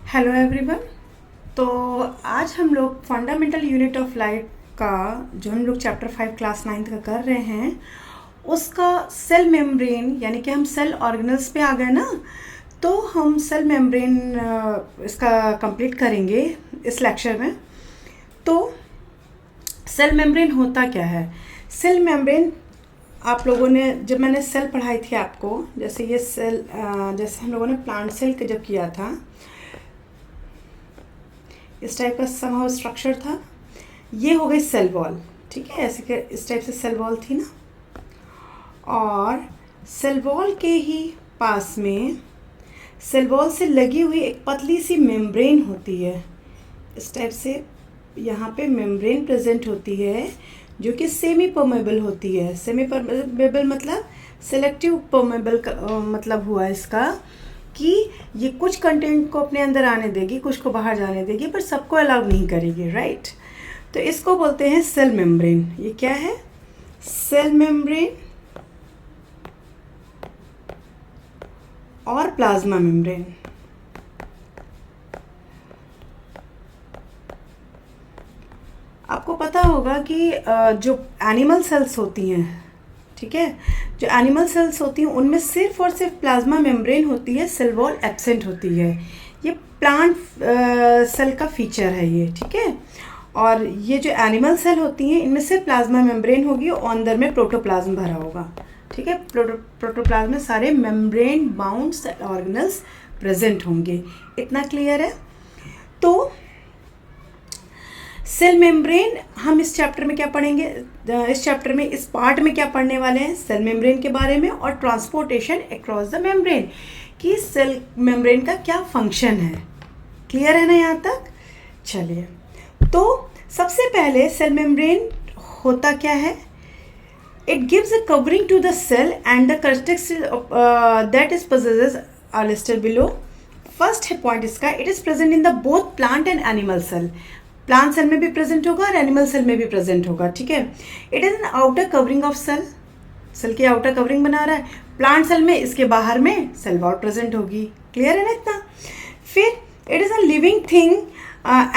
Hello everyone. तो आज हम लोग फंडामेंटल यूनिट ऑफ लाइफ का जो हम लोग चैप्टर 5 क्लास 9th का कर रहे हैं उसका सेल मेम्ब्रेन यानी कि हम सेल ऑर्गेनल्स पे आ गए ना। तो हम सेल मेम्ब्रेन इसका कंप्लीट करेंगे इस लेक्चर में। तो सेल मेम्ब्रेन होता क्या है? सेल मेम्ब्रेन आप लोगों ने जब मैंने सेल पढ़ाई थी आपको, जैसे ये सेल जैसे हम लोगों ने प्लांट सेल के जब किया था इस टाइप का समहाउ स्ट्रक्चर था। ये हो गई सेल वॉल, ठीक है, ऐसे के इस टाइप से सेल वॉल थी ना। और सेल वॉल के ही पास में सेल वॉल से लगी हुई एक पतली सी मेम्ब्रेन होती है। इस टाइप से यहाँ पे मेम्ब्रेन प्रेजेंट होती है जो कि सेमी परमेबल होती है। सेमी परमेबल मतलब सेलेक्टिव परमेबल का मतलब हुआ इसका कि ये कुछ कंटेंट को अपने अंदर आने देगी, कुछ को बाहर जाने देगी, पर सबको अलाउ नहीं करेगी, राइट। तो इसको बोलते हैं सेल मेम्ब्रेन। ये क्या है? सेल मेम्ब्रेन और प्लाज्मा मेम्ब्रेन। आपको पता होगा कि जो एनिमल सेल्स होती हैं, ठीक है, जो एनिमल सेल्स होती हैं उनमें सिर्फ और सिर्फ प्लाज्मा मेम्ब्रेन होती है, सेल वॉल एब्सेंट होती है। ये प्लांट सेल का फीचर है ये, ठीक है। और ये जो एनिमल सेल होती हैं इनमें सिर्फ प्लाज्मा मेम्ब्रेन होगी और अंदर में प्रोटोप्लाज्म भरा होगा, ठीक है। प्रोटोप्लाज्म में सारे membrane bound cell organelles present होंगे। इतना क्लियर है? तो सेल मेम्ब्रेन हम इस चैप्टर में क्या पढ़ेंगे? इस चैप्टर में इस पार्ट में क्या पढ़ने वाले हैं? सेल मेम्ब्रेन के बारे में और ट्रांसपोर्टेशन अक्रॉस द मेम्ब्रेन कि सेल मेम्ब्रेन का क्या फंक्शन है। क्लियर है ना यहाँ तक? चलिए, तो सबसे पहले सेल मेम्ब्रेन होता क्या है? It gives a covering to the cell and the characteristics that is possesses are listed below. First point इसका, it is present in the both plant and animal cell. Plant cell में भी present होगा और animal cell में भी present होगा, ठीक है। It is an outer covering of cell, cell की आउटर कवरिंग बना रहा है। प्लांट सेल में इसके बाहर में सेल वॉल प्रेजेंट होगी। क्लियर है ना इतना? फिर it is a living thing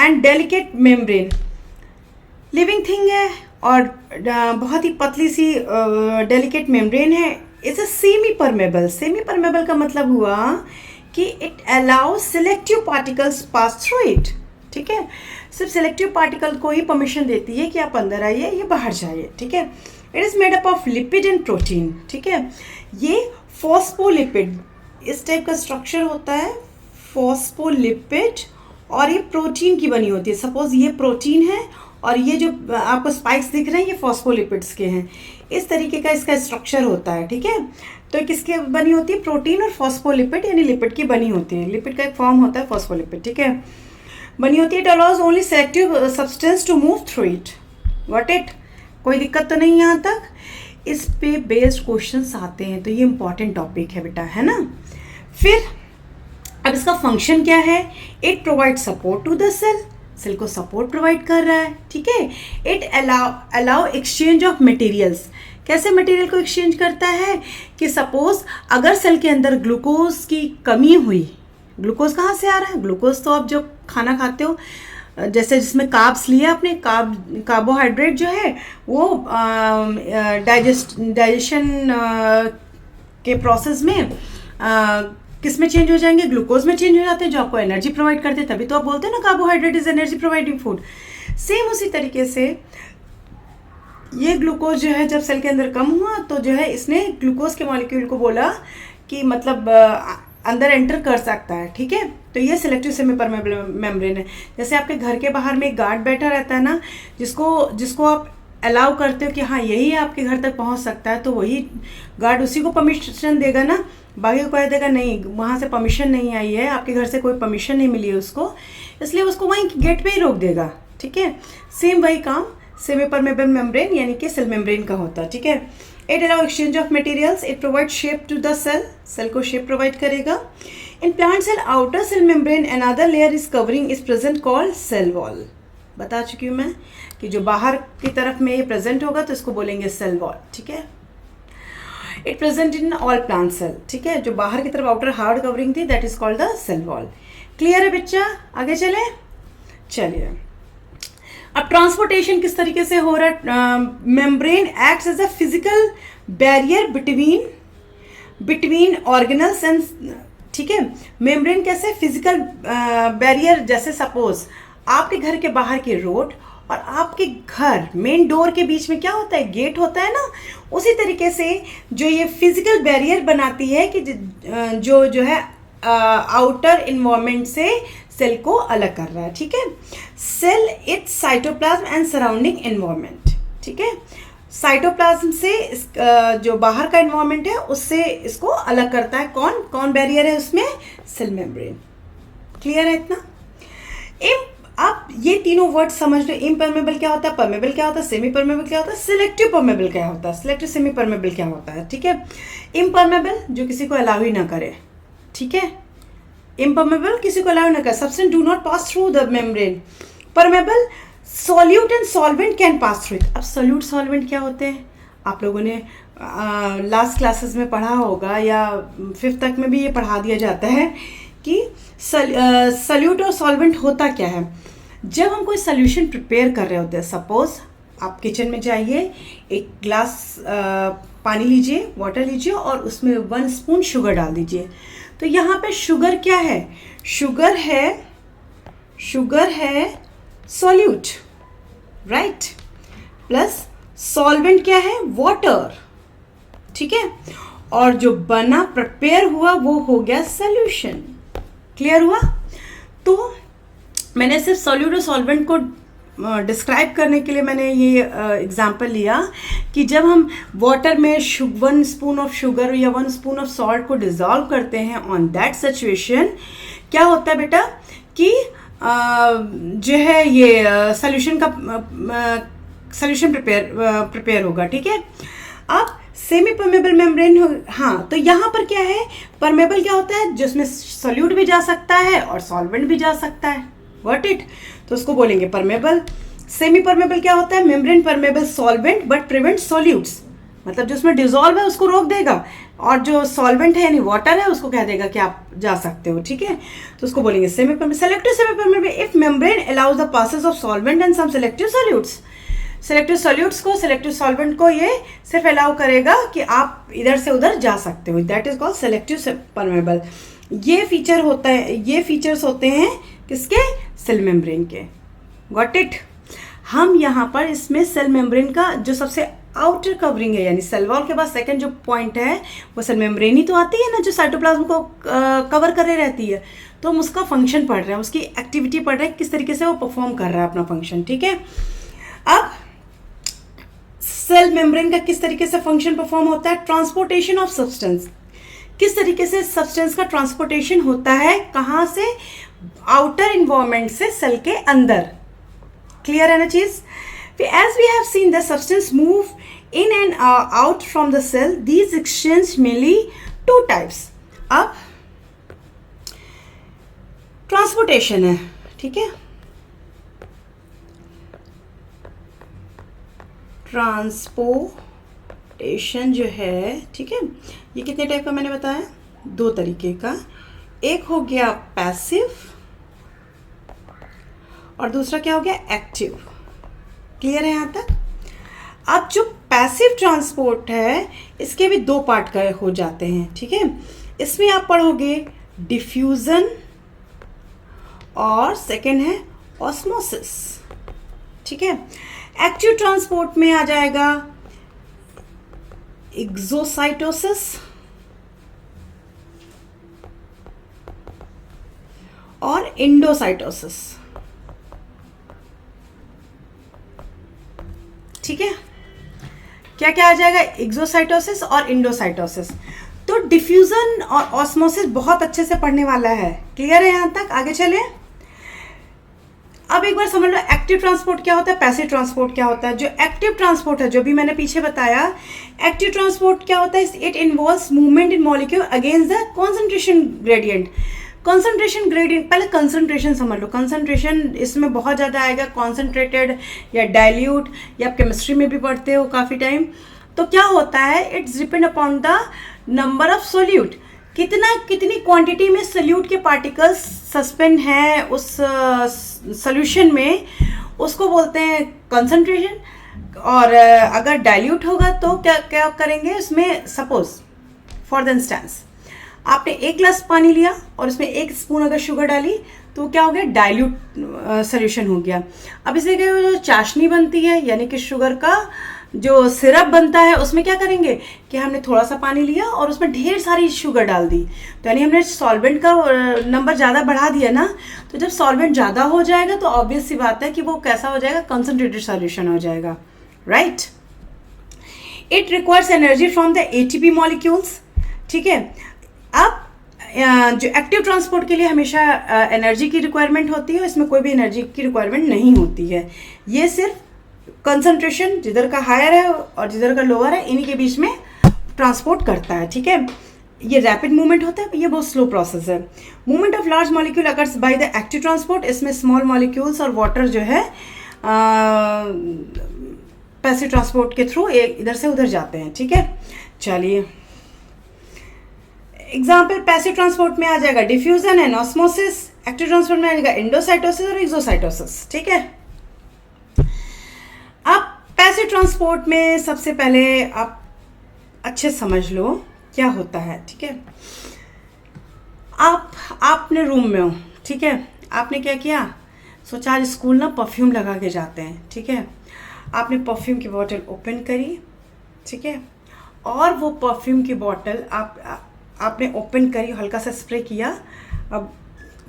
and delicate membrane. Living thing है और बहुत ही पतली सी डेलिकेट मेम्ब्रेन है। It's a semi permeable. Semi permeable का मतलब हुआ कि it allows selective particles pass through it, ठीक है। सिर्फ सिलेक्टिव पार्टिकल को ही परमिशन देती है कि आप अंदर आइए, ये बाहर जाइए, ठीक है। It is made up of lipid and protein, ठीक है। ये फॉस्फोलिपिड इस टाइप का स्ट्रक्चर होता है, फॉस्फोलिपिड, और ये प्रोटीन की बनी होती है। सपोज ये प्रोटीन है और ये जो आपको स्पाइक्स दिख रहे हैं ये फॉस्फोलिपिड्स के हैं। इस तरीके का इसका स्ट्रक्चर होता है, ठीक है। तो किसके बनी होती है? प्रोटीन और फॉस्फोलिपिड यानी लिपिड की बनी होती है। लिपिड का एक फॉर्म होता है फॉस्फोलिपिड, ठीक है, बनी होती है। It allows only selective substance to move through it. What it? कोई दिक्कत तो नहीं यहाँ तक? इस पे बेस्ड क्वेश्चंस आते हैं, तो ये इंपॉर्टेंट टॉपिक है बेटा, है ना। फिर अब इसका फंक्शन क्या है? It provide support to the cell, cell को सपोर्ट प्रोवाइड कर रहा है, ठीक है। It allow exchange of materials. कैसे मटेरियल को एक्सचेंज करता है कि सपोज अगर सेल के अंदर ग्लूकोज की कमी हुई, ग्लूकोज कहाँ से आ रहा है? ग्लूकोज तो आप जो खाना खाते हो, जैसे जिसमें कार्ब्स लिया आपने, कार्बोहाइड्रेट जो है वो डाइजेशन के प्रोसेस में किस में चेंज हो जाएंगे? ग्लूकोज में चेंज हो जाते हैं, जो आपको एनर्जी प्रोवाइड करते हैं। तभी तो आप बोलते हैं ना carbohydrate is energy providing food. Same उसी तरीके से ये ग्लूकोज जो है जब सेल के अंदर कम हुआ तो जो है इसने ग्लूकोज के मॉलिक्यूल को बोला कि मतलब अंदर एंटर कर सकता है, ठीक है। तो ये सिलेक्टिव सेमी परमेबल मेम्ब्रेन है। जैसे आपके घर के बाहर में एक गार्ड बैठा रहता है ना, जिसको आप अलाउ करते हो कि हाँ यही आपके घर तक पहुंच सकता है, तो वही गार्ड उसी को परमिशन देगा ना। बाकी को कह देगा नहीं, वहाँ से परमिशन नहीं आई है, आपके घर से कोई परमिशन नहीं मिली है उसको, इसलिए उसको वहीं गेट पे ही रोक देगा, ठीक है। सेम वही काम सेमी परमेबल मेम्ब्रेन यानी कि सेल मेम्ब्रेन का होता है, ठीक है। It allow exchange of materials, it provide shape to the cell, cell को शेप प्रोवाइड करेगा। In plant cell outer cell membrane another layer is covering is present called cell wall. बता चुकी हूँ मैं कि जो बाहर की तरफ में ये प्रेजेंट होगा तो इसको बोलेंगे सेल वॉल, ठीक है। It present in all plant cell, ठीक है। जो बाहर की तरफ आउटर हार्ड कवरिंग थी that is called the cell wall. Clear है बच्चा? आगे चले, चलिए। अब ट्रांसपोर्टेशन किस तरीके से हो रहा है? Membrane acts as a physical barrier between organelles and, ठीक है। मेम्ब्रेन कैसे? फिजिकल बैरियर, जैसे सपोज आपके घर के बाहर की रोड और आपके घर मेन डोर के बीच में क्या होता है? गेट होता है ना। उसी तरीके से जो ये फिजिकल बैरियर बनाती है कि जो है आउटर इन्वायरमेंट से सेल को अलग कर रहा है, ठीक है। Cell it's cytoplasm and surrounding environment, ठीक है। साइटोप्लाज्म से जो बाहर का इन्वायरमेंट है उससे इसको अलग करता है। कौन कौन बैरियर है उसमें? Cell membrane. क्लियर है इतना? आप ये तीनों वर्ड समझ लो। इम्परमेबल क्या होता है, परमेबल क्या होता है, सेमी परमेबल क्या होता है, सिलेक्टिव परमेबल क्या होता है, सिलेक्टिव सेमी परमेबल क्या होता है, ठीक है। इम्परमेबल जो किसी को अलाउ ही ना करे, ठीक है। इम्परमेबल किसी को अलाउ ना करे, substance do not pass through the membrane. Permeable solute and solvent can pass through it. अब सॉल्यूट सॉल्वेंट क्या होते हैं? आप लोगों ने लास्ट क्लासेस में पढ़ा होगा या 5th तक में भी ये पढ़ा दिया जाता है कि सॉल्यूट और सॉल्वेंट होता क्या है। जब हम कोई सोल्यूशन प्रिपेयर कर रहे होते हैं, सपोज आप किचन में जाइए, एक ग्लास पानी लीजिए, वाटर लीजिए और उसमें 1 स्पून शुगर डाल दीजिए। तो यहाँ पे शुगर क्या है? शुगर है सॉल्यूट, राइट। प्लस सॉल्वेंट क्या है? वाटर, ठीक है। और जो बना प्रिपेयर हुआ वो हो गया सॉल्यूशन। क्लियर हुआ? तो मैंने सिर्फ सॉल्यूट और सॉल्वेंट को डिस्क्राइब करने के लिए मैंने ये एग्जांपल लिया कि जब हम वाटर में 1 स्पून ऑफ शुगर या 1 स्पून ऑफ सॉल्ट को डिज़ोल्व करते हैं, ऑन दैट सिचुएशन क्या होता है बेटा कि जो है ये सॉल्यूशन प्रिपेयर होगा, ठीक है। अब सेमी परमेबल मेम्ब्रेन हो, हाँ, तो यहाँ पर क्या है? परमेबल क्या होता है? जिसमें सॉल्यूट भी जा सकता है और सॉल्वेंट भी जा सकता है, गॉट इट। तो उसको बोलेंगे परमेबल। सेमी परमेबल क्या होता है? Membrane permeable solvent but prevent solutes, मतलब जो उसमें डिजोल्व है उसको रोक देगा और जो सॉल्वेंट है यानी वाटर है उसको कह देगा कि आप जा सकते हो, ठीक है। तो उसको बोलेंगे semi permeable. Selective semi permeable if membrane allows the passes of solvent and some selective solutes. Selective solutes को, सेलेक्टिव सॉल्वेंट को ये सिर्फ अलाउ करेगा कि आप इधर से उधर जा सकते हो, that is called selective permeable. ये फीचर होता है, ये फीचर्स होते हैं किसके? सेल मेम्ब्रेन के, गॉट इट। हम यहाँ पर इसमें सेल मेम्ब्रेन का जो सबसे आउटर कवरिंग है यानी सेल वॉल के बाद सेकंड जो पॉइंट है वो सेल मेम्ब्रेन ही तो आती है ना, जो साइटोप्लाज्म को कवर करे रहती है। तो हम उसका फंक्शन पढ़ रहे हैं, उसकी एक्टिविटी पढ़ रहे हैं, किस तरीके से वो परफॉर्म कर रहा है अपना फंक्शन, ठीक है। अब सेल मेम्ब्रेन का किस तरीके से फंक्शन परफॉर्म होता है? ट्रांसपोर्टेशन ऑफ सब्सटेंस, किस तरीके से सब्सटेंस का ट्रांसपोर्टेशन होता है, कहाँ से? आउटर इन्वायरमेंट से सेल के अंदर। क्लियर है ना चीज? As we have seen the substance move in and out from the cell, these exchange mainly 2 types. अब ट्रांसपोर्टेशन है, ठीक है। ट्रांसपोर्टेशन जो है, ठीक है, ये कितने टाइप का मैंने बताया? 2 तरीके का। एक हो गया पैसिव और दूसरा क्या हो गया? एक्टिव। क्लियर है यहाँ तक? अब जो पैसिव ट्रांसपोर्ट है इसके भी 2 पार्ट का हो जाते हैं, ठीक है। इसमें आप पढ़ोगे डिफ्यूजन और सेकेंड है ऑस्मोसिस, ठीक है। एक्टिव ट्रांसपोर्ट में आ जाएगा एक्सोसाइटोसिस और इंडोसाइटोसिस, ठीक है। क्या क्या आ जाएगा? एक्सोसाइटोसिस और इंडोसाइटोसिस। तो डिफ्यूजन और ऑस्मोसिस बहुत अच्छे से पढ़ने वाला है। क्लियर है यहाँ तक? आगे चले। अब एक बार समझ लो एक्टिव ट्रांसपोर्ट क्या होता है, पैसिव ट्रांसपोर्ट क्या होता है। जो एक्टिव ट्रांसपोर्ट है, जो भी मैंने पीछे बताया, एक्टिव ट्रांसपोर्ट क्या होता है? It involves movement in molecule against the concentration gradient. Concentration gradient, पहले कंसंट्रेशन समझ लो। कंसंट्रेशन इसमें बहुत ज़्यादा आएगा, कॉन्सेंट्रेटेड या डाइल्यूट, या आप केमिस्ट्री में भी पढ़ते हो काफ़ी टाइम। तो क्या होता है? It's depend upon the number of solute. कितनी क्वांटिटी में सल्यूट के पार्टिकल्स सस्पेंड हैं उस सॉल्यूशन में, उसको बोलते हैं कंसंट्रेशन। और अगर डाइल्यूट होगा तो क्या क्या करेंगे उसमें, सपोज फॉर द इंस्टेंस आपने 1 ग्लास पानी लिया और उसमें 1 स्पून अगर शुगर डाली तो क्या हो गया, डाइल्यूट सॉल्यूशन हो गया। अब इसे क्या, जो चाशनी बनती है यानी कि शुगर का जो सिरप बनता है, उसमें क्या करेंगे कि हमने थोड़ा सा पानी लिया और उसमें ढेर सारी शुगर डाल दी, तो यानी हमने सॉल्वेंट का नंबर ज़्यादा बढ़ा दिया ना। तो जब सॉल्वेंट ज़्यादा हो जाएगा तो ऑब्वियस सी बात है कि वो कैसा हो जाएगा, कंसंट्रेटेड सॉल्यूशन हो जाएगा, right. It requires energy from the ATP molecules, ठीक है। अब जो एक्टिव ट्रांसपोर्ट के लिए हमेशा एनर्जी की रिक्वायरमेंट होती है, इसमें कोई भी एनर्जी की रिक्वायरमेंट नहीं होती है। ये सिर्फ कंसंट्रेशन जिधर का हायर है और जिधर का लोअर है, इन्हीं के बीच में ट्रांसपोर्ट करता है, ठीक है। ये रैपिड मूवमेंट होता है, ये बहुत स्लो प्रोसेस है। Movement of large molecule occurs by the active transport, इसमें स्मॉल मॉलिक्यूल्स और वाटर जो है पैसिव ट्रांसपोर्ट के थ्रू इधर से उधर जाते हैं, ठीक है। चलिए एग्जाम्पल पैसिव ट्रांसपोर्ट में आ जाएगा diffusion and osmosis, active transport में आ जाएगा एंडोसाइटोसिस और एक्सोसाइटोसिस, ठीक है। अब पैसिव ट्रांसपोर्ट में सबसे पहले आप अच्छे समझ लो क्या होता है, ठीक है। आप अपने रूम में हो, ठीक है, आपने क्या किया, सोचा आज स्कूल ना परफ्यूम लगा के जाते हैं, ठीक है। आपने परफ्यूम की बोतल ओपन करी, ठीक है, और वो परफ्यूम की बोतल आपने ओपन करी, हल्का सा स्प्रे किया, अब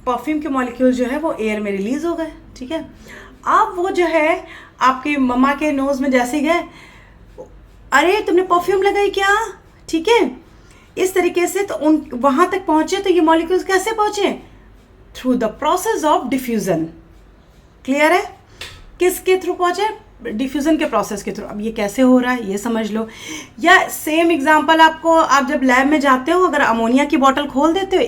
परफ्यूम के मॉलिक्यूल जो है वो एयर में रिलीज हो गए, ठीक है। अब वो जो है आपकी मम्मा के नोज में जैसे गए, अरे तुमने परफ्यूम लगाई क्या, ठीक है, इस तरीके से तो उन वहाँ तक पहुँचे। तो ये मॉलिक्यूल्स कैसे पहुँचे, through the process of diffusion, clear है, किसके थ्रू पहुँचे, डिफ्यूज़न के प्रोसेस के थ्रू। अब ये कैसे हो रहा है ये समझ लो। या सेम एग्जांपल आपको, आप जब लैब में जाते हो, अगर अमोनिया की बोतल खोल देते हो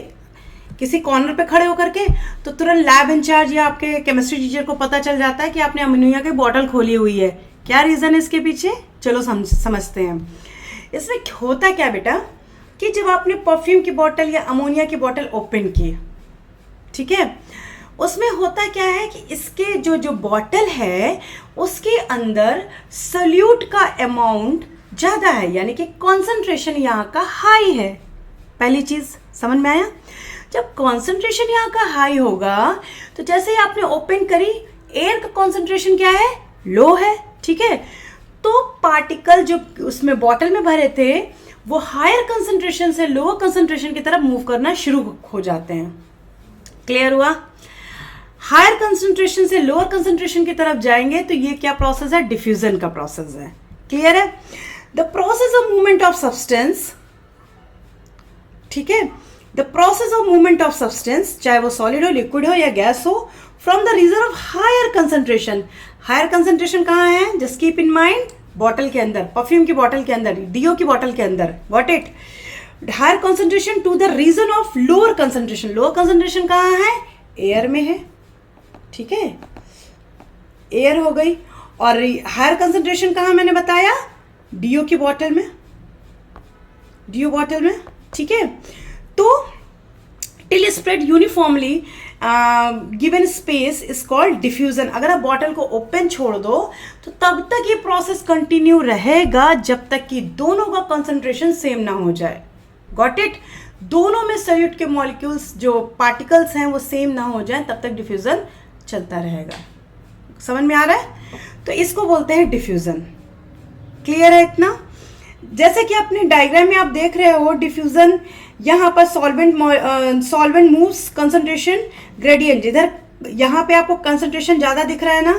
किसी कॉर्नर पे खड़े होकर के, तो तुरंत लैब इंचार्ज या आपके केमिस्ट्री टीचर को पता चल जाता है कि आपने अमोनिया की बोतल खोली हुई है। क्या रीज़न है इसके पीछे, चलो समझते हैं। इसमें होता क्या बेटा कि जब आपने परफ्यूम की बोतल या अमोनिया की बोतल ओपन की, ठीक है, उसमें होता क्या है कि इसके जो बॉटल है उसके अंदर सल्यूट का अमाउंट ज़्यादा है, यानी कि कॉन्सेंट्रेशन यहाँ का हाई है। पहली चीज़ समझ में आया। जब कॉन्सेंट्रेशन यहाँ का हाई होगा तो जैसे ही आपने ओपन करी, एयर का कॉन्सेंट्रेशन क्या है, लो है, ठीक है। तो पार्टिकल जो उसमें बॉटल में भरे थे वो हायर कंसंट्रेशन से लोअर कंसंट्रेशन की तरफ मूव करना शुरू हो जाते हैं। क्लियर हुआ। हायर कंसंट्रेशन से लोअर कंसंट्रेशन की तरफ जाएंगे तो ये क्या प्रोसेस है, डिफ्यूजन का प्रोसेस है। क्लियर है। The process of movement of substance, ठीक है, the process of movement of substance, चाहे वो सॉलिड हो, लिक्विड हो या गैस हो, from the region of higher concentration. Higher concentration कहाँ है, just keep in mind, bottle के अंदर, परफ्यूम की बॉटल के अंदर, डीओ की बॉटल के अंदर, got it. Higher concentration to the region of lower concentration. Lower concentration कहाँ है, एयर में है, ठीक है, एयर हो गई। और हायर कंसंट्रेशन कहाँ मैंने बताया, डीओ की बॉटल में, डीओ बॉटल में, ठीक है। तो till spread uniformly given space is called diffusion. अगर आप बॉटल को ओपन छोड़ दो तो तब तक ये प्रोसेस कंटिन्यू रहेगा जब तक कि दोनों का कंसंट्रेशन सेम ना हो जाए। Got it. दोनों में सॉल्यूट के मॉलिक्यूल्स जो पार्टिकल्स हैं वो सेम ना हो जाए तब तक डिफ्यूजन चलता रहेगा। समझ में आ रहा है। तो इसको बोलते हैं डिफ्यूजन। क्लियर है इतना। जैसे कि अपने डायग्राम में आप देख रहे हो डिफ्यूजन, यहाँ पर सॉल्वेंट मूव्स कंसंट्रेशन ग्रेडियंट, जिधर यहाँ पे आपको कंसंट्रेशन ज़्यादा दिख रहा है ना,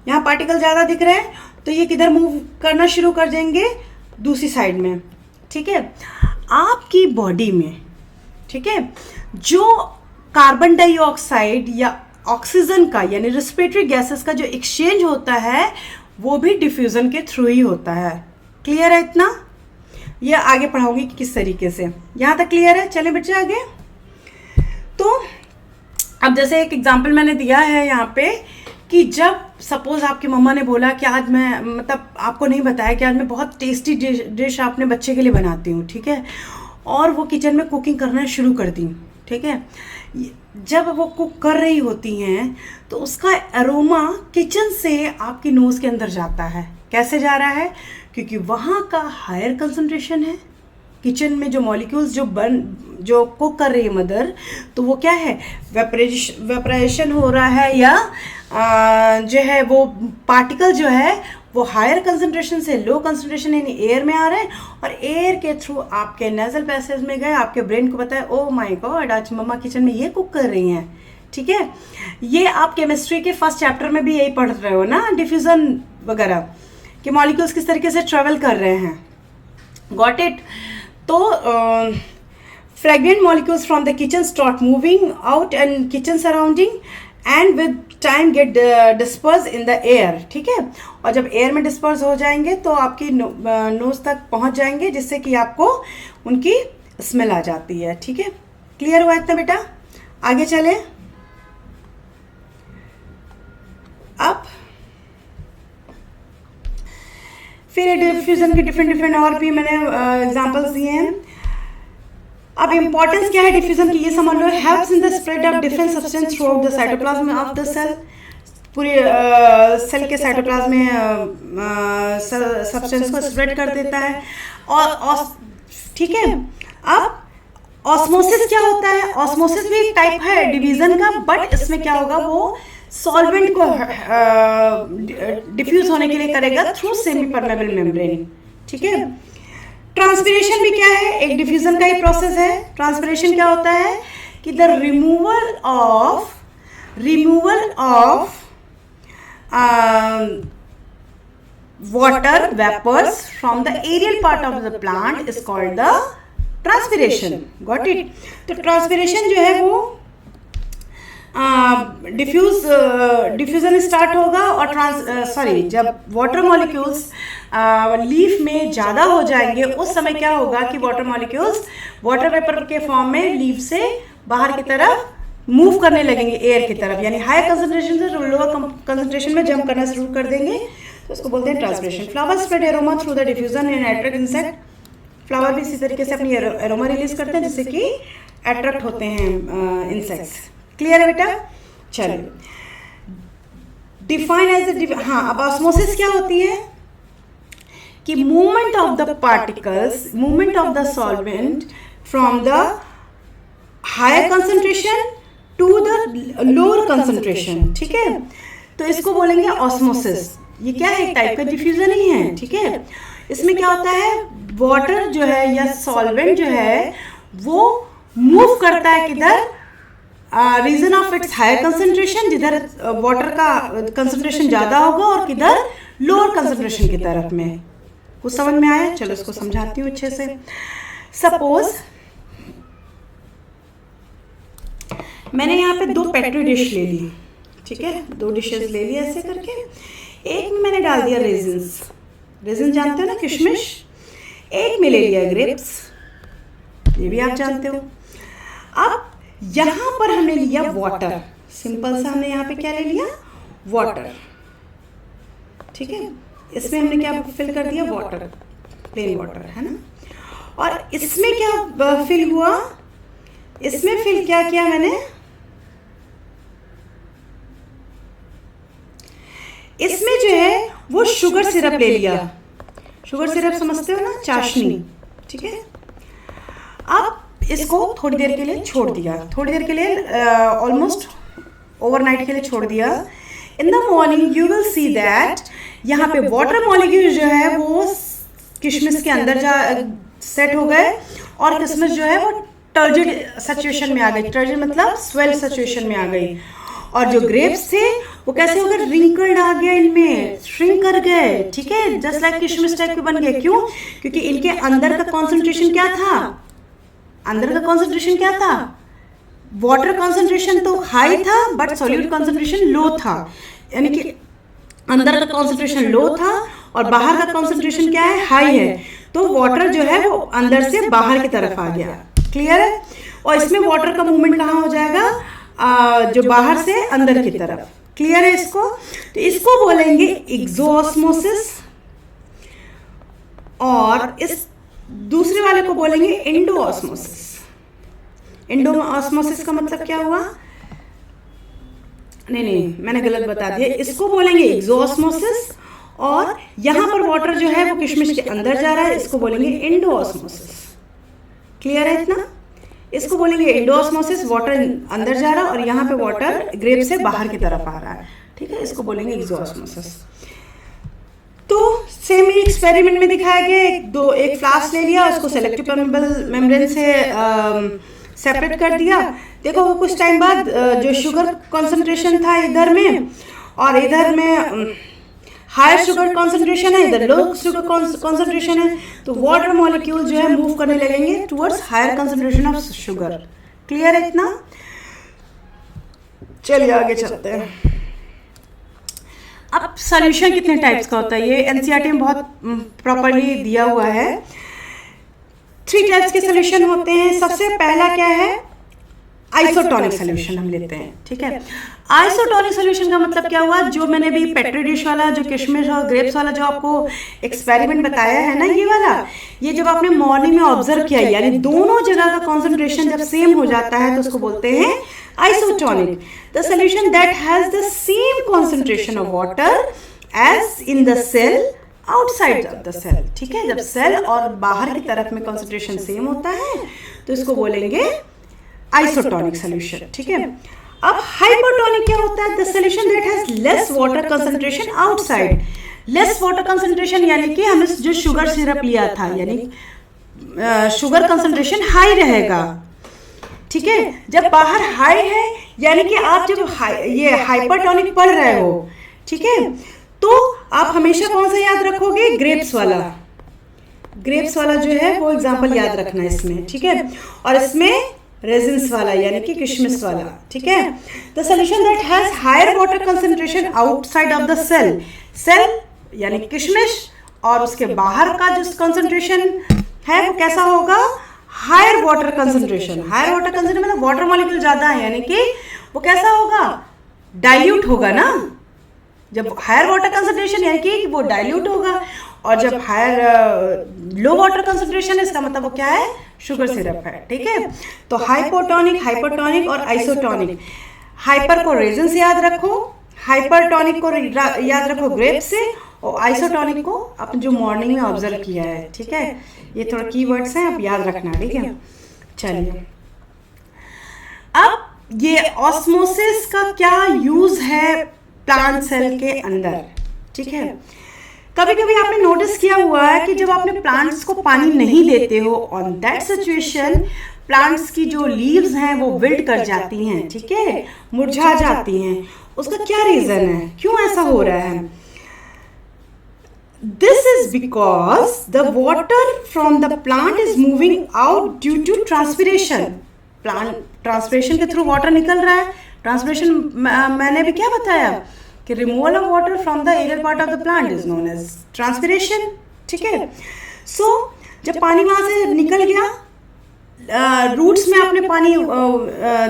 यहाँ पार्टिकल ज़्यादा दिख रहे हैं, तो ये किधर मूव करना शुरू कर देंगे, दूसरी साइड में, ठीक है। आपकी बॉडी में, ठीक है, जो कार्बन डाइऑक्साइड या ऑक्सीजन का यानी रेस्पिरेटरी गैसेस का जो एक्सचेंज होता है वो भी डिफ्यूजन के थ्रू ही होता है। क्लियर है इतना। ये आगे पढ़ाऊंगी कि किस तरीके से। यहाँ तक क्लियर है। चलें बच्चे आगे। तो अब जैसे एक एग्जांपल मैंने दिया है यहाँ पे कि जब सपोज आपकी मम्मा ने बोला कि आज मैं, मतलब आपको नहीं बताया कि आज मैं बहुत टेस्टी डिश अपने बच्चे के लिए बनाती हूँ, ठीक है, और वो किचन में कुकिंग करना शुरू कर दी, ठीक है। जब वो कुक कर रही होती हैं तो उसका एरोमा किचन से आपकी नोज़ के अंदर जाता है। कैसे जा रहा है? क्योंकि वहाँ का हायर कंसंट्रेशन है। किचन में जो मॉलिक्यूल्स जो कुक कर रही है मदर, तो वो क्या है, वेपरेशन हो रहा है, या जो है वो पार्टिकल जो है वो हायर कंसंट्रेशन से लो कंसंट्रेशन यानी एयर में आ रहे हैं, और एयर के थ्रू आपके नेजल पैसेज में गए। आपके ब्रेन को पता है ओ माय गॉड आज मम्मा किचन में ये कुक कर रही हैं, ठीक है। ये आप केमिस्ट्री के फर्स्ट चैप्टर में भी यही पढ़ रहे हो ना, डिफ्यूजन वगैरह कि मॉलिक्यूल्स किस तरीके से ट्रेवल कर रहे हैं। Got it? तो fragrant molecules from the kitchen start moving out and kitchen surrounding and with time get disperse in the air, ठीक है। और जब एयर में डिस्पर्स हो जाएंगे तो आपकी नोज तक पहुंच जाएंगे, जिससे कि आपको उनकी स्मेल आ जाती है, ठीक है। क्लियर हुआ इतना बेटा? आगे चले। अब फिर डिफ्यूजन के डिफरेंट और भी मैंने एग्जांपल्स दिए हैं। अब इंपॉर्टेंस क्या है डिफ्यूजन की, ये समझ लो। Helps in the spread of different substance throughout the cytoplasm of the cell. पूरे सेल के साइटोप्लाज्म में सब्सटेंस को स्प्रेड कर देता है। और ठीक है। अब ऑस्मोसिस क्या होता है? ऑस्मोसिस भी एक टाइप है डिवीजन का, बट इसमें क्या होगा, वो सॉल्वेंट को डिफ्यूज होने के लिए करेगा थ्रू सेमी परमेबल मेम्ब्रेन, ठीक है। ट्रांसपिरेशन भी क्या है? एक डिफ्यूजन का ही प्रोसेस है। ट्रांसपिरेशन क्या होता है कि the removal of water vapours from the aerial part of the plant is called the transpiration. Got it? तो ट्रांसपिरेशन जो है वो डिफ्यूजन स्टार्ट होगा और जब वाटर मॉलिक्यूल्स लीफ में ज़्यादा हो जाएंगे उस समय क्या होगा कि वाटर मॉलिक्यूल्स वाटर वेपर के फॉर्म में लीफ से बाहर की तरफ मूव करने लगेंगे, एयर की तरफ, यानी हाई कंसंट्रेशन से लोअर कंसंट्रेशन में जंप करना शुरू कर देंगे। तो उसको बोलते हैं transpiration. Flower spread aroma through the diffusion and attract insect. Flower भी इसी तरीके से अपनी एरोमा रिलीज करते हैं जिससे कि अट्रैक्ट होते हैं इंसेक्ट्स। क्लियर है बेटा? चलिए, डिफाइन एज हाँ। अब ऑस्मोसिस क्या होती है कि movement of the particles, movement of the solvent from the higher concentration to the lower concentration, ठीक है। तो इसको बोलेंगे ऑस्मोसिस। ये क्या है? एक टाइप का डिफ्यूजन ही है, ठीक है। इसमें क्या होता है, वाटर जो है या सॉल्वेंट जो है वो मूव करता है किधर, region of its higher concentration, जिधर वाटर का कंसंट्रेशन ज्यादा होगा, और किधर लोअर कंसंट्रेशन की तरफ में। कुछ समझ में आया? चलो इसको समझाती हूँ अच्छे से। सपोज मैंने यहाँ पे 2 पेट्री डिश ले ली, ठीक है। 2 डिशेस ले ली ऐसे करके। एक में मैंने डाल दिया रेजिन्स, रेजिन जानते हो ना, किशमिश। एक में ले लिया ग्रेप्स, ये भी आप जानते हो। अब यहाँ पर हमने लिया वाटर, सिंपल सा हमने यहाँ पे क्या ले लिया, वाटर, ठीक है। इसमें हमने क्या फिल कर दिया, वाटर, प्लेन वाटर, है ना। और इसमें क्या फिल हुआ, इसमें फिल क्या किया मैंने, इसमें जो है वो शुगर सिरप ले लिया। शुगर सिरप समझते हो ना, चाशनी, ठीक है। अब इसको थोड़ी देर के लिए छोड़ दिया, थोड़ी देर के लिए ऑलमोस्ट ओवरनाइट के लिए छोड़ दिया। In the morning you will see that यहाँ पे वाटर मॉलिक्यूल जो है वो किशमिश के अंदर सेट हो गए, और किशमिश जो है वो टर्जिड सिचुएशन में आ गई। टर्जिड मतलब स्वेल सिचुएशन में आ गई। और जो ग्रेप्स थे वो कैसे हो गए, रिंकल्ड आ गया, इनमें श्रिंक कर गए, ठीक है, जस्ट लाइक किशमिश टाइप के बन गए। क्यों? क्योंकि इनके अंदर का कॉन्सेंट्रेशन क्या था, अंदर का कॉन्सेंट्रेशन क्या था, वाटर कॉन्सेंट्रेशन तो हाई था बट सॉल्यूट कॉन्सेंट्रेशन लो था। यानी कि अंदर का कॉन्सेंट्रेशन लो था और बाहर का कॉन्सेंट्रेशन क्या है, हाई है। तो वाटर जो है वो अंदर से बाहर की तरफ आ गया। क्लियर है? और इसमें वाटर का मूवमेंट कहाँ हो जाएगा, जो बाहर से अंदर की तरफ। क्लियर है इसको? तो इसको बोलेंगे एक्सोऑस्मोसिस। और इस दूसरे वाले को बोलेंगे इंडो ऑस्मोसिस। इंडो ऑस्मोसिस का मतलब क्या हुआ? नहीं, मैंने गलत बता दिया। इसको बोलेंगे एक्सोऑस्मोसिस, और यहाँ पर वाटर जो है वो किशमिश के अंदर जा रहा है, इसको बोलेंगे इंडो ऑस्मोसिस। क्लियर है इतना? इसको बोलेंगे इंडो ऑस्मोसिस, वाटर अंदर जा रहा है, और यहाँ पे वाटर ग्रेप से बाहर की तरफ आ रहा है, ठीक है, इसको बोलेंगे एक्सोऑस्मोसिस। तो सेम ही एक्सपेरिमेंट में दिखाया गया, एक फ्लास्क ले लिया, उसको सेलेक्टिव परमेबल मेम्ब्रेन से सेपरेट कर दिया। देखो वो कुछ टाइम बाद जो शुगर कॉन्सेंट्रेशन था इधर में, और इधर में हायर शुगर कॉन्सेंट्रेशन है, इधर लो शुगर कॉन्सेंट्रेशन है, तो वाटर मॉलिक्यूल जो है मूव करने लगेंगे towards higher concentration of sugar. Clear है इतना? चलिए आगे चलते हैं। अब सॉल्यूशन कितने टाइप्स का होता है ये एनसीईआरटी में बहुत प्रॉपर्ली दिया हुआ है। 3 टाइप्स के सॉल्यूशन होते हैं। सबसे पहला क्या है? आइसोटोनिक सॉल्यूशन हम लेते हैं, ठीक है। आइसोटोनिक सॉल्यूशन का मतलब क्या हुआ? जो मैंने भी पेट्री डिश वाला, जो किशमिश और ग्रेप्स वाला जो आपको एक्सपेरिमेंट बताया है ना, ये वाला, ये जब आपने मॉर्निंग में ऑब्जर्व किया, यानी दोनों जगह का कॉन्सेंट्रेशन जब सेम हो जाता है तो उसको बोलते हैं isotonic. The solution that has the same concentration of water as in the cell outside of the cell, ठीक है। जब सेल और बाहर की तरफ में कॉन्सेंट्रेशन सेम होता है तो इसको बोलेंगे आइसोटोनिक सॉल्यूशन, ठीक है। अब हाइपोटोनिक क्या होता है? The solution that has less water concentration outside. Less water concentration यानी कि हमने जो शुगर सिरप लिया था, यानी शुगर कंसंट्रेशन हाई रहेगा, ठीक है। जब बाहर हाई है यानी कि आप जब ये हाइपरटोनिक पढ़ रहे हो, ठीक है, तो आप हमेशा कौन सा याद रखोगे? ग्रेप्स वाला। ग्रेप्स वाला जो है वो एग्जाम्पल याद रखना है इसमें, ठीक है। और इसमें रेजिन्स वाला यानी कि किशमिश वाला, ठीक है। The solution that has higher water concentration outside of the cell. Cell यानी किशमिश और उसके बाहर का जो कंसंट्रेशन है वो कैसा होगा? Higher water concentration. Higher water concentration मतलब वाटर मॉलिक्यूल ज्यादा है, यानी कि वो कैसा होगा? डाइल्यूट होगा ना। जब हायर वाटर कंसंट्रेशन यानी कि वो डाइल्यूट होगा, और जब हायर लो वाटर कंसंट्रेशन है इसका मतलब वो क्या है? शुगर सिरप है, ठीक है। तो हाइपोटोनिक, हाइपरटोनिक और आइसोटोनिक। हाइपर को रेजिन से याद रखो, हाइपरटोनिक को याद रखो ग्रेप से, और आइसोटोनिक को आपने जो मॉर्निंग में ऑब्जर्व किया है, ठीक है। ये थोड़ा कीवर्ड्स हैं, आप याद रखना, ठीक है। चलिए, अब ये ऑस्मोसिस का क्या यूज है प्लांट सेल के अंदर, ठीक है। कभी कभी आपने नोटिस किया हुआ है कि जब आपने प्लांट्स को पानी नहीं देते हो, ऑन दैट सिचुएशन प्लांट्स की जो लीव्स हैं वो विल्ट कर जाती हैं, ठीक है, मुरझा जाती हैं। उसका क्या रीजन है? क्यों ऐसा हो रहा है? This is because the water from the plant is moving out due to transpiration. Plant transpiration के थ्रू वाटर निकल रहा है। ट्रांसपिरेशन मैंने भी क्या बताया कि removal of water from the aerial part of the plant is known as transpiration, ठीक है। सो जब पानी वहां से निकल गया, रूट्स में आपने पानी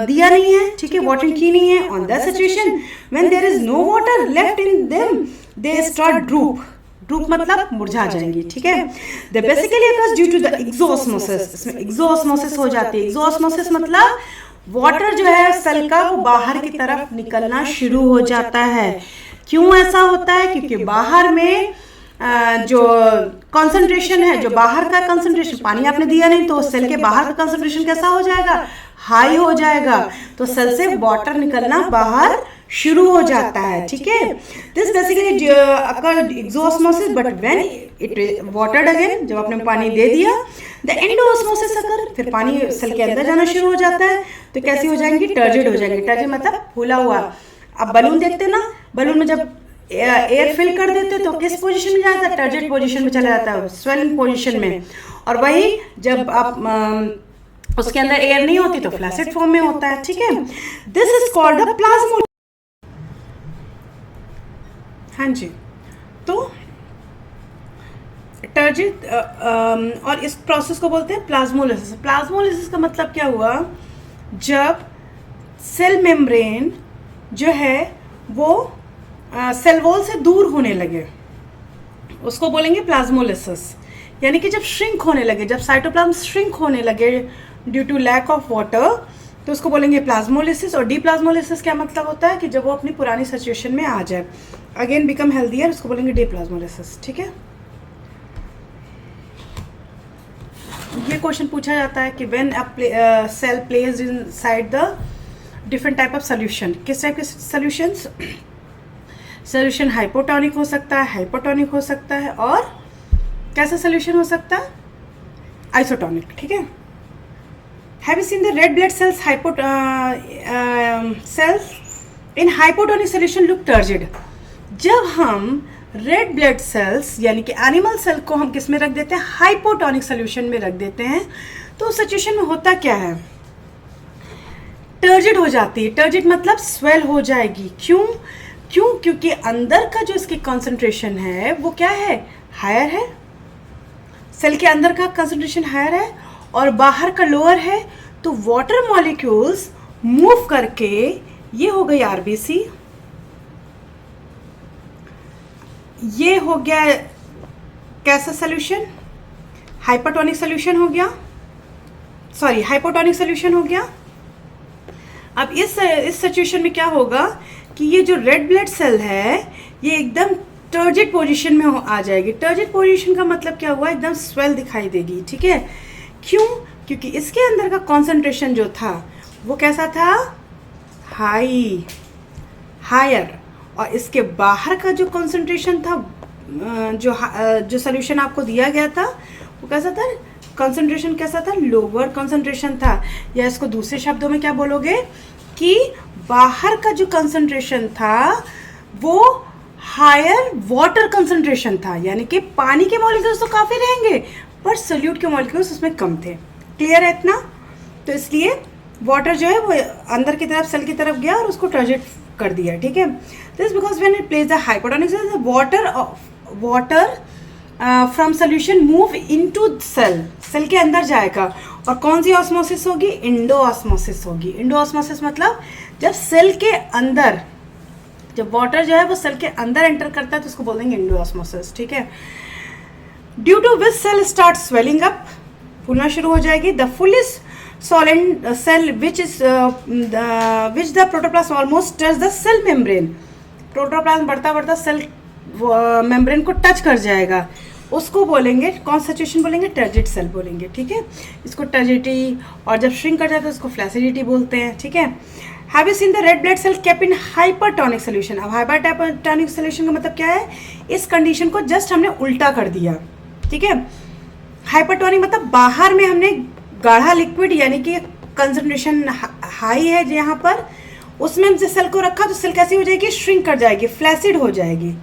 दिया नहीं है, ठीक है, वाटरिंग की नहीं है, on that situation when there is no water left in them they start droop. Droop मतलब मुरझा जाएंगी, ठीक है। They basically occurs due to the exosmosis. इसमें एक्सोऑस्मोसिस हो जाती है। एक्सोऑस्मोसिस मतलब वाटर जो है सेल का वो बाहर की तरफ निकलना शुरू हो जाता है। क्यों ऐसा होता है? क्योंकि बाहर में जो कंसंट्रेशन है, जो बाहर का कंसंट्रेशन, पानी आपने दिया नहीं तो सेल के बाहर का कंसंट्रेशन कैसा हो जाएगा? हाई हो जाएगा, तो सेल से वाटर निकलना बाहर शुरू हो जाता है, ठीक है। This basically occur exosmosis, but when it watered again, जब आपने पानी दे दिया, द एंडोऑस्मोसिस अकर, फिर पानी सेल के अंदर जाना शुरू हो जाता है, तो कैसी हो जाएंगी? टर्जिड हो जाएंगी। टर्जिड मतलब फूला हुआ। अब बलून देखते ना, बलून में जब एयर फिल कर देते तो किस पोजीशन में जाता है? टर्जिड पोजीशन में चला जाता है, स्वेलिंग पोजीशन में। और वही जब आप उसके अंदर एयर नहीं होती तो फ्लैसिड फॉर्म में होता है, ठीक है। This is called the plasmo. हाँ जी, तो टर्जिड और इस प्रोसेस को बोलते हैं प्लाज्मोलिसिस। प्लाज्मोलिसिस का मतलब क्या हुआ? जब सेल मेम्ब्रेन जो है वो सेल वॉल से दूर होने लगे, उसको बोलेंगे प्लाज्मोलिसिस। यानी कि जब श्रिंक होने लगे, जब साइटोप्लाज्म श्रिंक होने लगे due to lack of water, तो उसको बोलेंगे प्लाज्मोलिसिस। और डीप्लाज्मोलिसिस क्या मतलब होता है कि जब वो अपनी पुरानी सिचुएशन में आ जाए, अगेन बिकम हेल्दियर, उसको बोलेंगे डीप्लाज्मोलिसिस। ठीक है, ये क्वेश्चन पूछा जाता है कि when a cell placed inside the different type of solution, किस टाइप के सॉल्यूशंस, सोल्यूशन हाइपोटोनिक हो सकता है, हाइपोटोनिक हो सकता है, और कैसा सोल्यूशन हो सकता है, आइसोटोनिक। ठीक है, have you seen the red blood cells cells in hypotonic solution look turgid. जब हम रेड ब्लड सेल्स यानी कि एनिमल सेल को हम किस में रख देते हैं, हाइपोटोनिक सोल्यूशन में रख देते हैं, तो उस सिचुएशन में होता क्या है, टर्जिड हो जाती है। टर्जिड मतलब स्वेल हो जाएगी। क्यों? क्योंकि अंदर का जो इसकी कंसंट्रेशन है वो क्या है, हायर है। सेल के अंदर का कंसंट्रेशन हायर है और बाहर का लोअर है, तो वाटर मॉलिक्यूल्स मूव करके ये हो गई आरबीसी, ये हो गया कैसा सोल्यूशन, हाइपोटोनिक सोल्यूशन हो गया, सॉरी हाइपोटोनिक सोल्यूशन हो गया। अब इस सिचुएशन में क्या होगा कि ये जो रेड ब्लड सेल है ये एकदम टर्जिड पोजीशन में आ जाएगी। टर्जिड पोजीशन का मतलब क्या हुआ, एकदम स्वेल दिखाई देगी। ठीक है, क्यों? क्योंकि इसके अंदर का कंसंट्रेशन जो था वो कैसा था, हायर, और इसके बाहर का जो कंसंट्रेशन था, जो सोल्यूशन आपको दिया गया था वो कैसा था, कंसंट्रेशन कैसा था, लोअर कंसंट्रेशन था। या इसको दूसरे शब्दों में क्या बोलोगे कि बाहर का जो कंसंट्रेशन था वो हायर वाटर कंसंट्रेशन था, यानी कि पानी के मॉलिक्यूल्स तो काफ़ी रहेंगे पर सोल्यूट के मॉलिक्यूल्स उसमें कम थे। क्लियर है इतना? तो इसलिए वाटर जो है वो अंदर की तरफ, सेल की तरफ गया और उसको टर्जिड कर दिया। ठीक है, this because when it place the hypotonic water from solution move into cell के अंदर जाएगा। और कौन सी ऑस्मोसिस होगी, इंडो ऑस्मोसिस होगी। इंडो ऑस्मोसिस मतलब जब सेल के अंदर, जब वाटर जो है वो सेल के अंदर एंटर करता है तो उसको बोल देंगे इंडो ऑस्मोसिस। ठीक है, due to which cell start swelling up, फूलना शुरू हो जाएगी। The fullest solid cell which the protoplasm almost touch the cell membrane, protoplasm बढ़ता बढ़ता सेल मेम्ब्रेन को टच कर जाएगा, उसको बोलेंगे, कौन सा सिचुएशन बोलेंगे, टर्जिड सेल बोलेंगे। ठीक है, इसको टर्जिडिटी, और जब श्रिंक कर जाता है उसको फ्लैसिडिटी बोलते हैं। ठीक है, have you seen the red blood cell kept in hypertonic solution. अब हाइपरटोनिक सोल्यूशन का मतलब क्या है, इस कंडीशन को जस्ट हमने उल्टा कर दिया। ठीक है, हाइपरटोनिक मतलब बाहर में हमने गाढ़ा लिक्विड यानी कि कंसंट्रेशन हाई है यहाँ पर, उसमें हमसे सेल को रखा तो सेल कैसी हो जाएगी, श्रिंक कर जाएगी, फ्लैसिड हो जाएगी।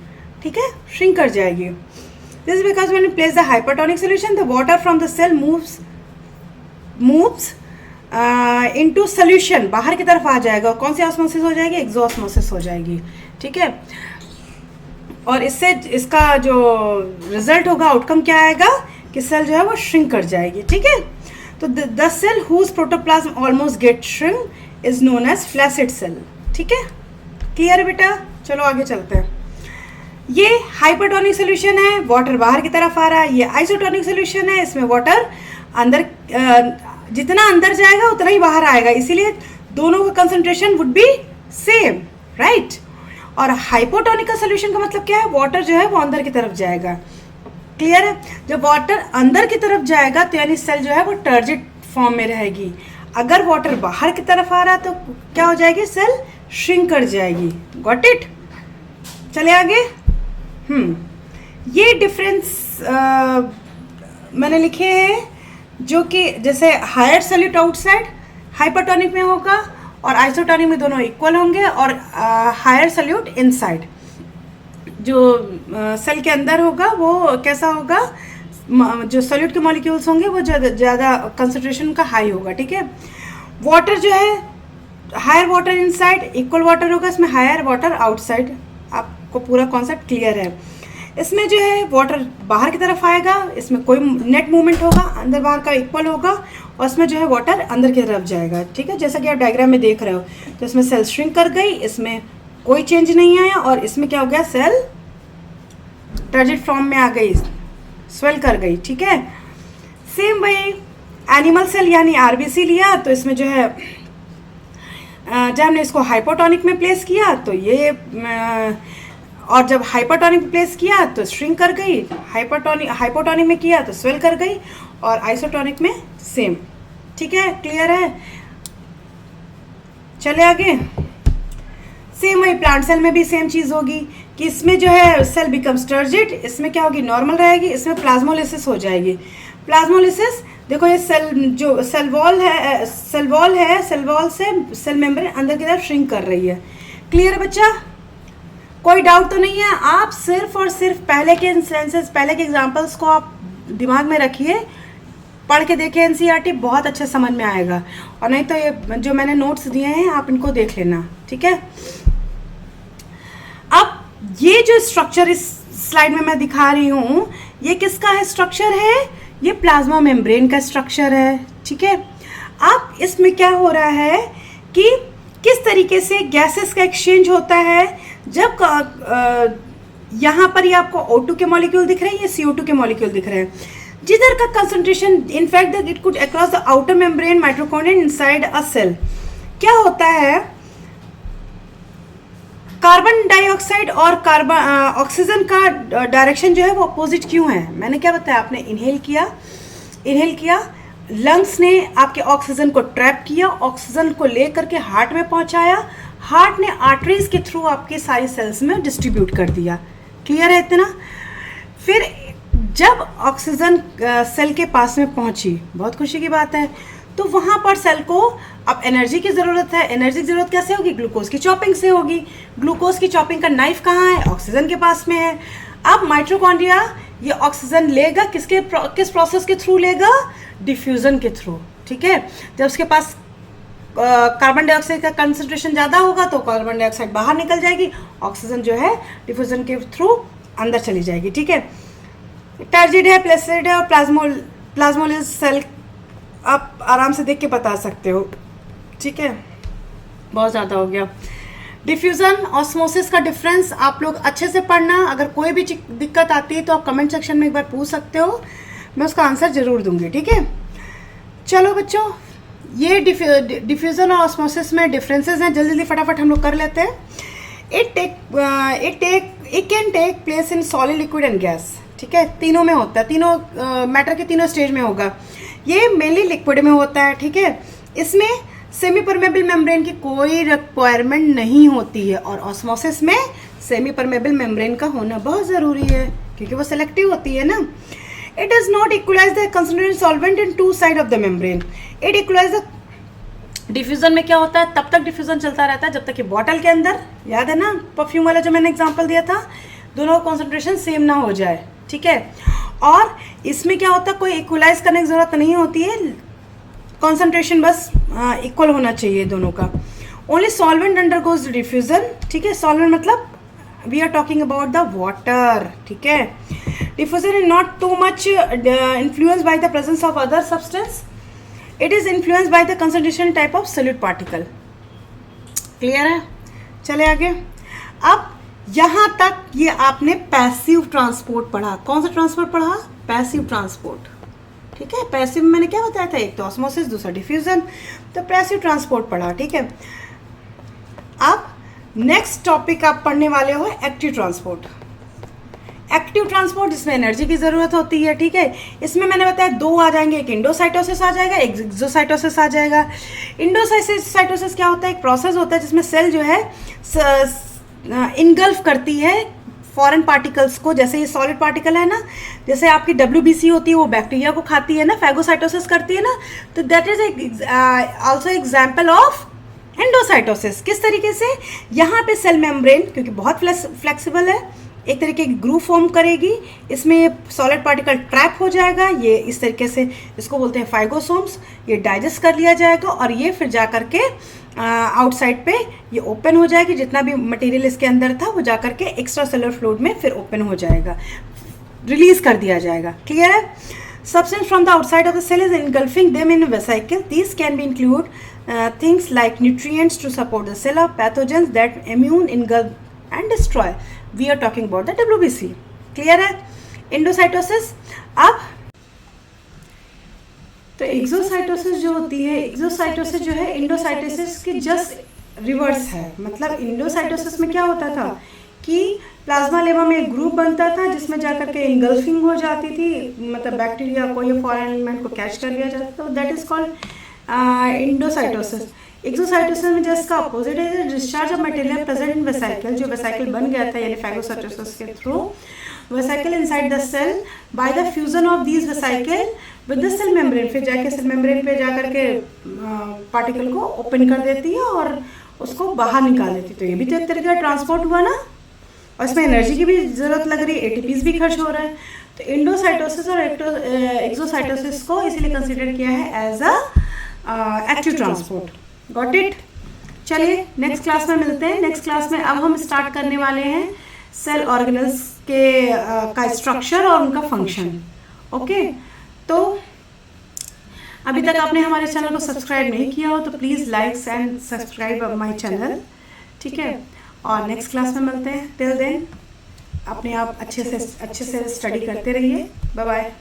ठीक है, श्रिंक कर जाएगी। This is because when you place the hypertonic solution the water from the cell moves into solution, बाहर की तरफ आ जाएगा। कौन सी ऑस्मोसिस हो जाएगी, एक्सोऑस्मोसिस हो जाएगी। ठीक है, और इससे इसका जो रिजल्ट होगा, आउटकम क्या आएगा कि सेल जो है वो श्रिंक कर जाएगी। ठीक है, तो the cell whose protoplasm almost get shrink is known as flaccid cell. ठीक है, क्लियर है बेटा? चलो आगे चलते हैं। ये हाइपरटोनिक सोल्यूशन है, वाटर बाहर की तरफ आ रहा है। ये आइसोटोनिक सोल्यूशन है, इसमें वाटर अंदर, जितना अंदर जाएगा उतना ही बाहर आएगा, इसीलिए दोनों का concentration would be same, right. और हाइपोटोनिक का सोल्यूशन का मतलब क्या है, वाटर जो है वो अंदर की तरफ जाएगा। क्लियर है? जब वाटर अंदर की तरफ जाएगा तो यानी सेल जो है वो टर्जिड फॉर्म में रहेगी। अगर वाटर बाहर की तरफ आ रहा तो क्या हो जाएगी, सेल श्रिंक कर जाएगी। Got it? चले आगे। ये डिफरेंस मैंने लिखे हैं, जो कि जैसे हायर सोल्यूट आउटसाइड हाइपरटोनिक में होगा और आइसोटोनिक में दोनों इक्वल होंगे, और हायर सोल्यूट इनसाइड जो सेल के अंदर होगा वो कैसा होगा, जो सोल्यूट के मॉलिक्यूल्स होंगे वो ज़्यादा कंसंट्रेशन का हाई होगा। ठीक है, वाटर जो है higher water inside, equal water होगा, इसमें हायर वाटर आउटसाइड। आपको पूरा कॉन्सेप्ट क्लियर है? इसमें जो है वाटर बाहर की तरफ आएगा, इसमें कोई नेट मूवमेंट होगा, अंदर बाहर का इक्वल होगा, और इसमें जो है वाटर अंदर की तरफ जाएगा। ठीक है, जैसा कि आप डायग्राम में देख रहे हो, तो इसमें सेल श्रिंक कर गई, इसमें कोई चेंज नहीं आया, और इसमें क्या हो गया, सेल टर्जिड फॉर्म में आ गई, स्वेल कर गई, ठीक है। सेम वही एनिमल सेल यानी आरबीसी लिया तो इसमें जो है जब हमने इसको हाइपोटोनिक में प्लेस किया तो ये और जब हाइपरटोनिक में प्लेस किया तो श्रिंक कर गई, हाइपोटोनिक में किया तो स्वेल कर गई, और आइसोटोनिक में सेम, ठीक है। क्लियर है, चले आगे। सेम वही प्लांट सेल में भी सेम चीज़ होगी कि इसमें जो है सेल बिकम्स टर्जिड, इसमें क्या होगी, नॉर्मल रहेगी, इसमें प्लाज्मोलिसिस हो जाएगी। प्लाज्मोलिसिस देखो ये सेल जो सेल वॉल है सेल वॉल से सेल मेम्ब्रेन अंदर की तरफ श्रिंक कर रही है। क्लियर है बच्चा, कोई डाउट तो नहीं है। आप सिर्फ और सिर्फ पहले के इंस्टेंसेस, पहले के एग्जांपल्स को आप दिमाग में रखिए, पढ़ के देखिए एनसीईआरटी, बहुत अच्छे समझ में आएगा। और नहीं तो ये जो मैंने नोट्स दिए हैं आप इनको देख लेना, ठीक है। अब ये जो स्ट्रक्चर इस स्लाइड में मैं दिखा रही हूँ ये किसका है स्ट्रक्चर है, ये प्लाज्मा मेम्ब्रेन का स्ट्रक्चर है, ठीक है। अब इसमें क्या हो रहा है कि किस तरीके से गैसेस का एक्सचेंज होता है। जब यहाँ पर ये आपको O2 के मॉलिक्यूल दिख रहे हैं, ये CO2 के मॉलिक्यूल दिख रहे हैं, जिधर का concentration in fact that it could across the outer membrane mitochondria inside a cell. क्या होता है, कार्बन डाइऑक्साइड और ऑक्सीजन का डायरेक्शन जो है वो अपोजिट क्यों है। मैंने क्या बताया, आपने इनहेल किया, लंग्स ने आपके ऑक्सीजन को ट्रैप किया, ऑक्सीजन को लेकर के हार्ट में पहुंचाया, हार्ट ने आर्टरीज के थ्रू आपके सारी सेल्स में डिस्ट्रीब्यूट कर दिया। क्लियर है इतना। फिर जब ऑक्सीजन सेल के पास में पहुंची, बहुत खुशी की बात है, तो वहाँ पर सेल को अब एनर्जी की ज़रूरत है। एनर्जी की ज़रूरत कैसे होगी, ग्लूकोज की चॉपिंग से होगी। ग्लूकोज की चॉपिंग का नाइफ कहाँ है, ऑक्सीजन के पास में है। अब माइटोकॉन्ड्रिया ये ऑक्सीजन लेगा किस प्रोसेस के थ्रू लेगा, डिफ्यूज़न के थ्रू, ठीक है। जब उसके पास कार्बन डाइऑक्साइड का कंसंट्रेशन ज़्यादा होगा तो कार्बन डाइऑक्साइड बाहर निकल जाएगी, ऑक्सीजन जो है डिफ्यूज़न के थ्रू अंदर चली जाएगी, ठीक है। टर्जिड है, प्लेसिड है और प्लाज्मोलिस सेल आप आराम से देख के बता सकते हो, ठीक है। बहुत ज़्यादा हो गया। डिफ्यूज़न ऑस्मोसिस का डिफरेंस आप लोग अच्छे से पढ़ना। अगर कोई भी दिक्कत आती है तो आप कमेंट सेक्शन में एक बार पूछ सकते हो, मैं उसका आंसर ज़रूर दूंगी, ठीक है। चलो बच्चों, ये डिफ्यूज़न और ऑस्मोसिस में डिफरेंसेस हैं, जल्दी फटाफट हम लोग कर लेते हैं। It can take place in solid, liquid and gas, ठीक है। तीनों में होता है, तीनों मैटर के तीनों स्टेज में होगा। ये मेनली लिक्विड में होता है, ठीक है। इसमें सेमी परमेबल मेम्ब्रेन की कोई रिक्वायरमेंट नहीं होती है, और ऑस्मोसिस में सेमी परमेबल मेम्ब्रेन का होना बहुत ज़रूरी है क्योंकि वो सेलेक्टिव होती है ना। It does not equalize the concentrated solvent in two side of the membrane. It equalize the diffusion में क्या होता है, तब तक डिफ्यूजन चलता रहता है जब तक कि बॉटल के अंदर, याद है ना परफ्यूम वाला जो मैंने एग्जांपल दिया था, दोनों का कॉन्सेंट्रेशन सेम ना हो जाए, ठीक है। और इसमें क्या होता है, कोई इक्वलाइज करने की ज़रूरत नहीं होती है, कॉन्सेंट्रेशन बस इक्वल होना चाहिए दोनों का। ओनली सॉल्वेंट अंडरगोज डिफ्यूजन, ठीक है। सॉल्वेंट मतलब we are talking about the water, ठीक है। Diffusion is not too much influenced by the presence of other substance, it is influenced by the concentration type of solid particle. Clear है, चले आगे। अब यहाँ तक ये आपने पैसिव ट्रांसपोर्ट पढ़ा। कौन सा ट्रांसपोर्ट पढ़ा, पैसिव ट्रांसपोर्ट, ठीक है। पैसिव में मैंने क्या बताया था, एक तो ऑस्मोसिस, दूसरा डिफ्यूजन, तो पैसिव ट्रांसपोर्ट पढ़ा, ठीक है। अब नेक्स्ट टॉपिक आप पढ़ने वाले हो एक्टिव ट्रांसपोर्ट। एक्टिव ट्रांसपोर्ट जिसमें एनर्जी की ज़रूरत होती है, ठीक है। इसमें मैंने बताया दो आ जाएंगे, एक इंडोसाइटोसिस आ जाएगा, एक एक्सोसाइटोसिस आ जाएगा। इंडोसाइटोसिस क्या होता है, एक प्रोसेस होता है जिसमें सेल जो है इनगल्फ करती है फॉरेन पार्टिकल्स को। जैसे ये सॉलिड पार्टिकल है ना, जैसे आपकी WBC होती है वो बैक्टीरिया को खाती है ना, फैगोसाइटोसिस करती है ना, तो that is also example of endocytosis. किस तरीके से, यहाँ पे सेल मेम्ब्रेन क्योंकि बहुत फ्लेक्सिबल है, एक तरीके की ग्रूव फॉर्म करेगी, इसमें सॉलिड पार्टिकल ट्रैप हो जाएगा, ये इस तरीके से इसको बोलते हैं फाइगोसोम्स, ये डाइजेस्ट कर लिया जाएगा और ये फिर जा करके आउटसाइड पे ये ओपन हो जाएगी, जितना भी मटेरियल इसके अंदर था वो जा करके एक्स्ट्रा सेलुलर फ्लूइड में फिर ओपन हो जाएगा, रिलीज कर दिया जाएगा। क्लियर है। Substance from the outside of the cell is engulfing them in a vesicle. These can be include things like nutrients to support the cell, or pathogens that immune engulf and destroy. We are talking about the WBC. Clear है। Endocytosis. अब तो exocytosis जो होती है, exocytosis जो है endocytosis की just reverse है। मतलब इंडोसाइटोसिस में क्या होता था कि प्लाज्मा लेवा में एक ग्रुप बनता था जिसमें जाकर के इंगल्फिंग हो जाती थी, मतलब बैक्टीरिया को या फॉरेन एलिमेंट को कैच कर लिया जाता था, that is called endocytosis. Exocytosis में जस्ट का अपोजिट है, discharge of material present in vesicle, जो वेसिकल बन गया था यानी फागोसाइटोसिस के through vesicle inside the cell by the fusion of these vesicle with the cell membrane, फिर जाके सेल मेम्ब्रेन पे जाकर के पार्टिकल को ओपन कर देती है और उसको बाहर निकाल देती है। तो ये भी तो एक तरीके का ट्रांसपोर्ट हुआ ना, और इसमें एनर्जी की भी ज़रूरत लग रही है, एटीपीज भी खर्च हो रहा है। तो इंडोसाइटोसिस और एक्सोसाइटोसिस को इसीलिए कंसिडर किया है as a active transport. Got it. चलिए नेक्स्ट क्लास में मिलते हैं। नेक्स्ट क्लास में अब हम स्टार्ट करने वाले हैं सेल ऑर्गेनल्स के का स्ट्रक्चर और उनका फंक्शन। ओके, तो अभी तक आपने हमारे चैनल को सब्सक्राइब नहीं किया हो तो please like and subscribe my channel, ठीक है। और नेक्स्ट क्लास में मिलते हैं। टिल देन अपने आप अच्छे से स्टडी करते रहिए। Bye bye.